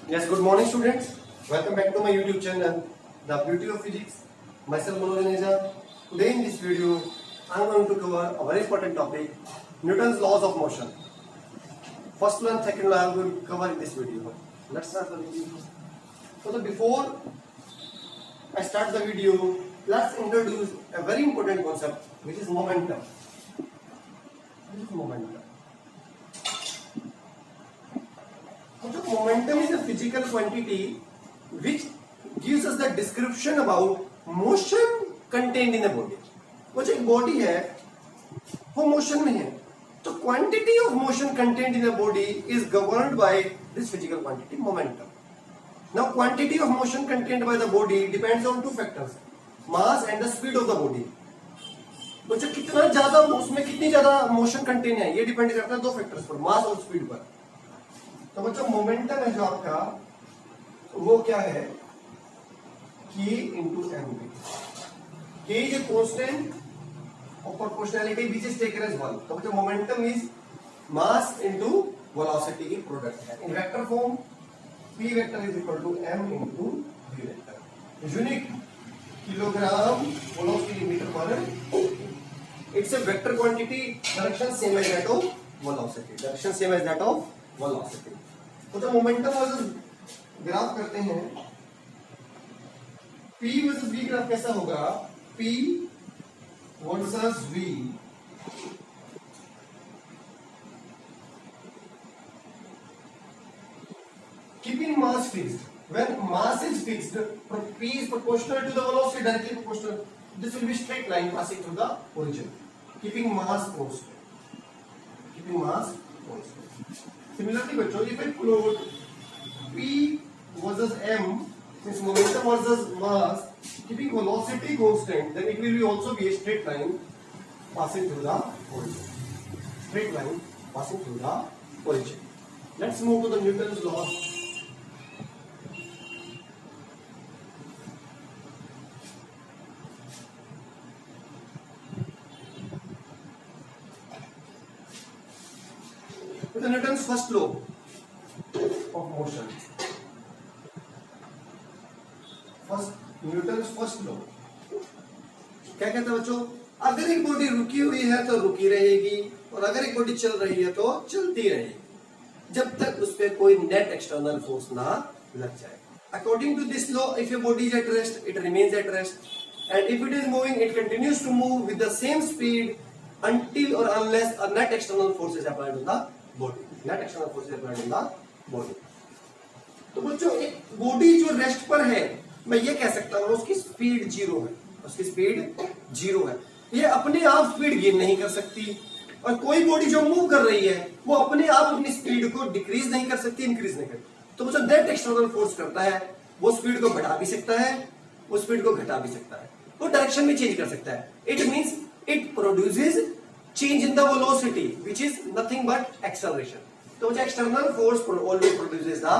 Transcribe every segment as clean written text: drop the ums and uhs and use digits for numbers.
Yes, good morning students. Welcome back to my YouTube channel, The Beauty of Physics. Myself Manoj Aneja. Today in this video, I am going to cover a very important topic, Newton's laws of motion. First one and second one I am going to cover in this video. Let's start the video. So before I start the video, let's introduce a very important concept, which is momentum. What is momentum? So momentum is a physical quantity which gives us the description about motion contained in a body. वो जो एक body है वो motion में है, तो quantity of motion content in a body is governed by this physical quantity momentum. Now quantity of motion content by the body depends on two factors, mass and the speed of the body. तो जो कितना ज्यादा उसमें कितनी ज्यादा motion contain है ये depend करता है दो फैक्टर्स पर, मास और स्पीड पर. तो बच्चों मोमेंटम है जो आपका वो क्या है, K into mv. K is a constant of proportionality which is taken as 1. तो बच्चों momentum is mass into velocity की प्रोडक्ट है. In vector form P vector is equal to m into v vector. Unit kilogram velocity metre per. It's a vector quantity, direction same as that of velocity. Direction same as that of velocity. तो जब momentum versus graph करते हैं, P versus V graph कैसा होगा? P versus V keeping mass fixed. When mass is fixed, P is proportional to the velocity, directly proportional. This will be straight line passing through the origin. Keeping mass constant. Keeping mass constant. Similarly, बच्चों, if I plot P versus M, since momentum versus mass, keeping velocity constant, then it will be also be a straight line passing through the origin. Straight line passing through the origin. Let's move to the Newton's law. The Newton's first law of motion. Newton's first law क्या कहता है बच्चों? अगर एक body रुकी हुई है तो रुकी रहेगी, और अगर एक बॉडी चल रही है तो चलती रहेगी जब तक उस पर कोई नेट एक्सटर्नल फोर्स ना लग जाए. According to this law, if a body is at rest it remains at rest, and if it is moving it continues to move with the same speed until or unless a net external force is applied on the body. Net external force is applied on the body. तो बच्चों एक body जो rest पर है, मैं ये कह सकता हूं उसकी स्पीड जीरो है. उसकी स्पीड जीरो है. ये अपने आप स्पीड गेन नहीं कर सकती, और कोई बॉडी जो मूव कर रही है वो अपने आप अपनी स्पीड को डिक्रीज नहीं कर सकती, इंक्रीज नहीं कर. तो बच्चों नेट एक्सटर्नल फोर्स करता है, वो स्पीड को बढ़ा भी सकता है, वो स्पीड को घटा भी सकता है, वो डायरेक्शन भी चेंज कर सकता है. It means it produces change in the velocity which is nothing but acceleration. So the external force always produces the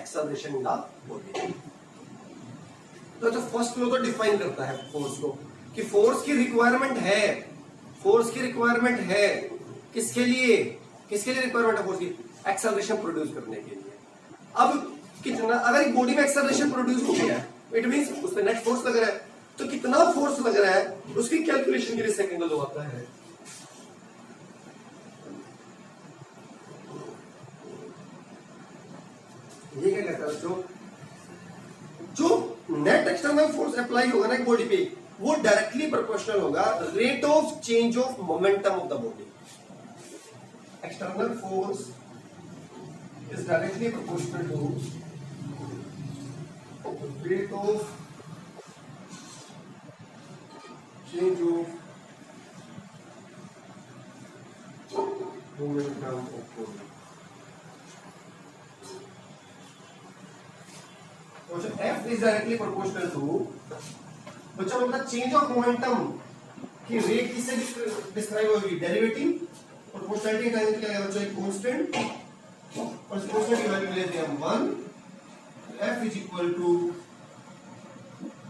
acceleration in the body. तो जो फर्स्ट लॉ तो डिफाइन करता है फोर्स को, कि फोर्स की रिक्वायरमेंट है. फोर्स की रिक्वायरमेंट है किसके लिए? किसके लिए रिक्वायरमेंट है फोर्स की? एक्सेलरेशन प्रोड्यूस करने के लिए. अब कितना, अगर एक बॉडी में एक्सेलरेशन प्रोड्यूस हो गया है, इट मींस उस पर नेट फोर्स लग रहा है, तो कितना फोर्स लग रहा है उसकी कैलकुलेशन के लिए सेकंड लॉ आता है. ये क्या कहता है बच्चों? जो नेट एक्सटर्नल फोर्स अप्लाई होगा ना एक बॉडी पे, वो डायरेक्टली प्रोपोर्शनल होगा rate of change of momentum of the body. External force is directly proportional to rate of change of momentum of body. So F is directly proportional to, बच्चों मतलब change of momentum की rate किससे describe होगी? Derivative. Proportionality का क्या है बच्चों? एक कांस्टेंट, और इस कांस्टेंट की वैल्यू लेते हैं हम 1. F is equal to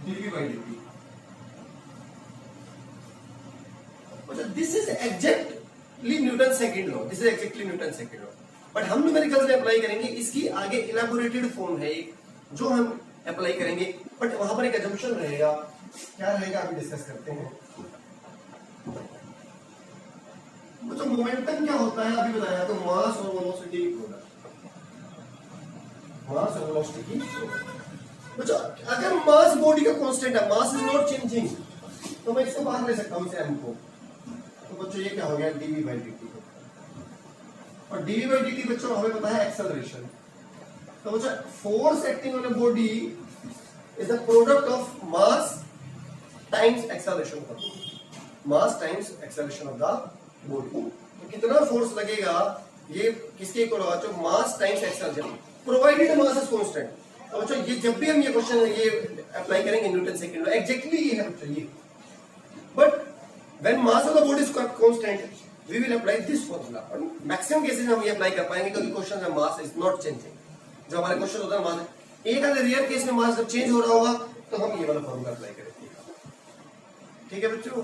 dv by dt. This is exactly Newton's second law. This is exactly Newton's second law. But हम न्यूमेरिकल्स में अप्लाई करेंगे, इसकी आगे इलेबोरेटेड फॉर्म है एक जो हम अप्लाई करेंगे, बट वहां पर एक अजम्पशन रहेगा। क्या रहेगा अभी डिस्कस करते हैं। तो मोमेंटम क्या होता है अभी बताया, तो मास और वेलोसिटी की प्रोडक्ट, मास और वेलोसिटी की। बच्चों अगर मास बॉडी का कांस्टेंट है, मास इज नॉट चेंजिंग, तो मैं इसको बाहर ले सकता हूं, इसे m को। तो बच्चों ये क्या हो गया, dv by dt। और dv by dt बच्चों हमें पता है एक्सेलरेशन। तो बच्चों force acting on a body is the product of mass times acceleration of the body, mass times acceleration of the body. तो कितना फोर्स लगेगा, ये किसके इक्वल होगा, जो मास times acceleration, provided mass is constant. तो बच्चों ये जब भी हम ये क्वेश्चन ये अप्लाई करेंगे न्यूटन सेकंड में, एग्जैक्टली ये है बच्चों ये। But when mass of the body is constant we will apply this formula. और मैक्सिमम केसेस में हम ये अप्लाई कर पाएंगे क्योंकि क्वेश्चन में मास इज नॉट चेंजिंग। जो हमारे क्वेश्चन होता है मास, एक अगर रियल केस में मास जब चेंज हो रहा होगा तो हम ये वाला फॉर्मूला अप्लाई करेंगे। ठीक है बच्चों,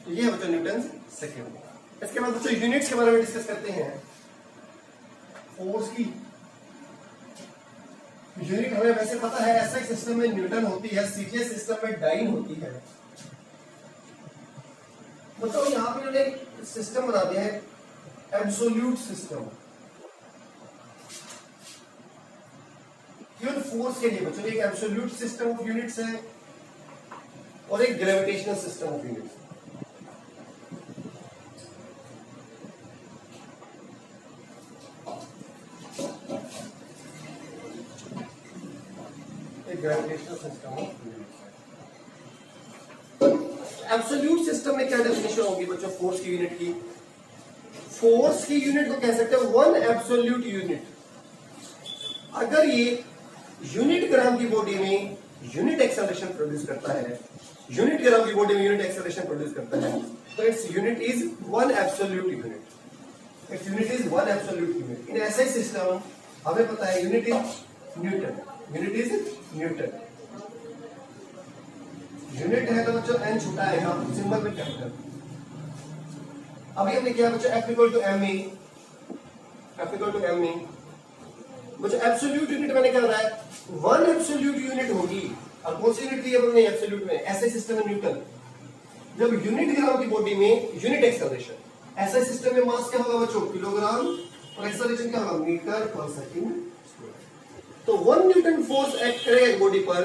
तो ये है बच्चों न्यूटन सेकंड। इसके बाद बच्चों यूनिट्स के बारे में डिस्कस करते हैं। फोर्स की यूनिट हमें वैसे पता है, एसआई सिस्टम में न्यूटन होती है, सीजीएस सिस्टम में डाइन होती है। बच्चों यहाँ पे उन्होंने एक सिस्टम बना दिया है, एब्सोल्यूट सिस्टम। केवल फोर्स के लिए बच्चों एक एब्सोल्यूट सिस्टम ऑफ यूनिट्स है और एक gravitational system of units. Gravitational system of units. Absolute system में क्या डेफिनेशन होगी बच्चों फोर्स की यूनिट की? फोर्स की यूनिट को कह सकते हैं वन एब्सोल्यूट यूनिट। अगर ये यूनिट ग्राम की बॉडी में यूनिट एक्सेलरेशन प्रोड्यूस करता है, यूनिट ग्राम की बॉडी में यूनिट एक्सेलरेशन प्रोड्यूस करता है, तो its unit is one absolute unit. Its unit is one absolute unit. In SI system हमें पता है unit is Newton, unit is Newton. Unit है तो बच्चों n छोटा आएगा, सिंबल में कैपिटल। अभी हमने किया बच्चों F equal to M E, F equal to M E. बच्चों एब्सोल्यूट यूनिट मैंने क्या बताया, वन एब्सोल्यूट यूनिट होगी। और कौन सी यूनिट थी हमने एब्सोल्यूट में? एसआई सिस्टम में न्यूटन। जब यूनिट ग्राम की बॉडी में यूनिट एक्सेलरेशन, एसआई सिस्टम में मास क्या होगा बच्चों, किलोग्राम, और एक्सेलरेशन क्या होगा, मीटर पर सेकंड। तो 1 न्यूटन फोर्स एक्ट करेगा एक बॉडी पर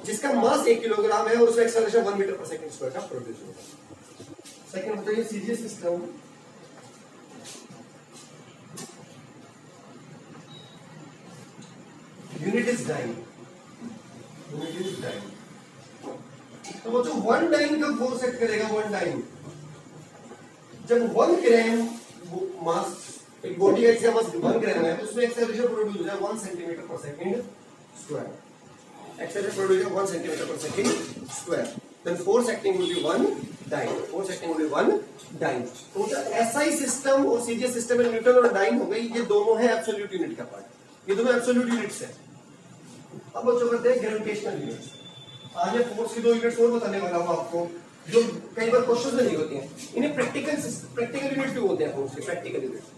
जिसका मास 1 किलोग्राम है और उसका एक्सेलरेशन 1 मीटर पर सेकंड स्क्वायर का प्रोड्यूस होगा। सेकंड बताइए CGS system. Unit is dyne, unit is dyne. तो बच्चों 1 डाइन का फोर्स एक्ट करेगा, 1 डाइन जब 1 ग्राम मास, एक बॉडी का इसका मास 1 ग्राम है तो उसमें एक्सेलरेशन प्रोड्यूस हो जाए 1 सेंटीमीटर पर सेकंड स्क्वायर। एक्सेलरेशन प्रोड्यूस हो 1 सेंटीमीटर पर second square. Then force acting will be 1 dyne, force acting will be 1 dyne. तो एसआई सिस्टम और सीजीएस सिस्टम में न्यूटन और डाइन हो गई, ये दोनों है एब्सोल्यूट यूनिट का पार्ट, ये दोनों एब्सोल्यूट यूनिट्स है। अब बच्चों करते हैं ग्रेविटेशनल यूनिट्स। आज ये फोर्स की 2 यूनिट्स और बताने वाला हूं आपको, जो कई बार क्वेश्चन में नहीं होती हैं। इन्हें प्रैक्टिकल यूनिट्स भी बोलते हैं फोर्स के, practical units.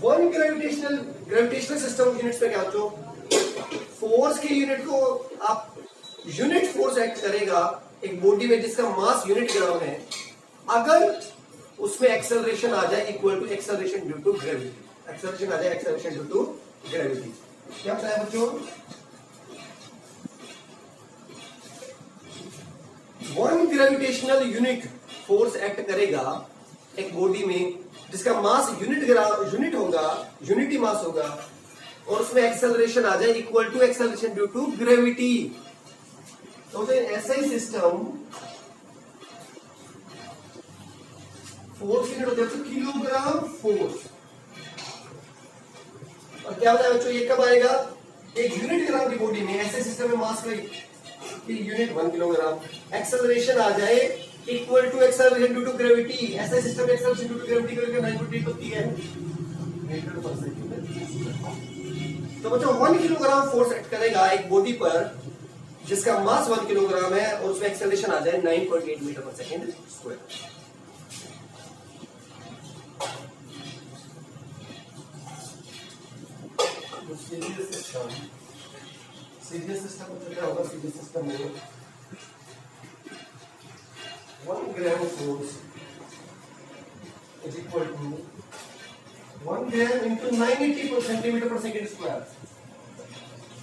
One gravitational system of units में क्या बच्चों, फोर्स की यूनिट को आप, यूनिट फोर्स एक्ट करेगा एक बॉडी में जिसका मास यूनिट ग्राम है, अगर उसमें एक्सेलरेशन आ जाए equal to acceleration due to gravity, acceleration आ जाए एक्सेलरेशन ड्यू टू ग्रेविटी। क्या बताया बच्चों, one gravitational unit force act करेगा एक बॉडी में जिसका मास यूनिट होगा, यूनिटी मास होगा, और उसमें एक्सेलरेशन आ जाए equal to acceleration due to gravity. तो एसआई सिस्टम फोर्स यूनिट होता है किलोग्राम फोर्स। और क्या होता है बच्चों, ये कब आएगा, एक यूनिट ग्राम की बॉडी में एसआई सिस्टम में मास का यूनिट 1 किलोग्राम, एक्सेलरेशन आ जाए equal to acceleration due to gravity. ऐसा सिस्टम में एक्सेलरेशन ड्यू टू ग्रेविटी करके 9.8 होती है मीटर पर सेकंड। तो बच्चों 1 किलोग्राम फोर्स एक्ट करेगा एक बॉडी पर जिसका मास 1 किलोग्राम है और उसमें एक्सेलरेशन आ जाए 9.8 मीटर पर सेकंड स्क्वायर। तो सीरियस सिस्टम में क्या होगा? सीरियस सिस्टम में 1 gram force is equal to 1 gram into 980 centimetre per second square.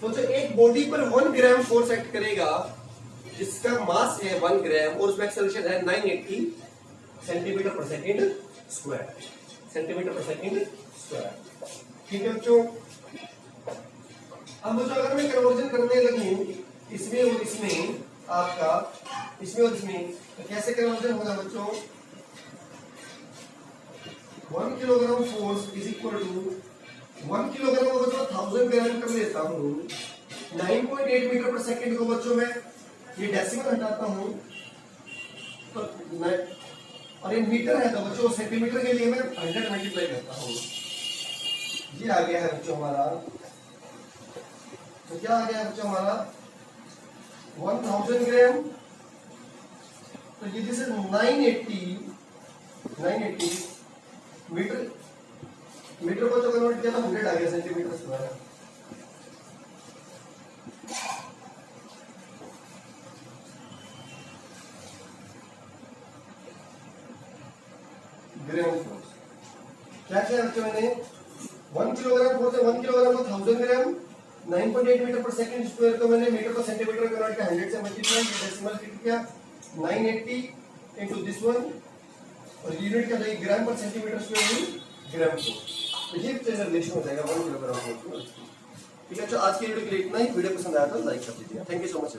तो जो एक बॉडी पर 1 ग्राम फोर्स एक्ट करेगा जिसका मास है 1 ग्राम और उसमें एक्सेलरेशन है 980 centimetre per second square, centimetre per second square. ठीक है बच्चों, अब मुझे अगर मैं कन्वर्जन करने लगूं इसमें और इसमें, आपका इसमें और इसमें, तो कैसे कन्वर्जन होगा बच्चों? 1 kilogram force is equal to 1 kilogram को बच्चों 1000 ग्राम कर लेता हूँ। 9.8 मीटर पर सेकेंड को बच्चों मैं ये डेसिमल हटाता हूँ तो मैं, और ये मीटर है तो बच्चों सेंटीमीटर के लिए मैं 100 मल्टीप्लाई करता हूँ। ये आ गया है बच्चों हमारा, तो क्या आ गया है बच्चों हमारा 1000 ग्राम, तो ये दिस इज 980 मीटर, मीटर को जो कन्वर्ट किया तो 100 आ गया सेंटीमीटर स्क्वायर। ग्राम फोर्स क्या किया बच्चों मैंने? 1 किलोग्राम फोर्स है, 1 किलोग्राम को 1000 ग्राम, 9.8 मीटर पर सेकंड स्क्वायर को मैंने मीटर को सेंटीमीटर कन्वर्ट किया, 100 से मल्टीप्लाई डेसिमल किया 980 इनटू दिस वन, और यूनिट क्या जाएगी? ग्राम पर सेंटीमीटर स्क्वायर ग्राम फोर्स। तो ये रिलेशन हो जाएगा 1 किलोग्राम फोर्स। ठीक है, अच्छा आज की वीडियो के लिए इतना ही। वीडियो पसंद आया तो लाइक कर दीजिए। Thank you so much.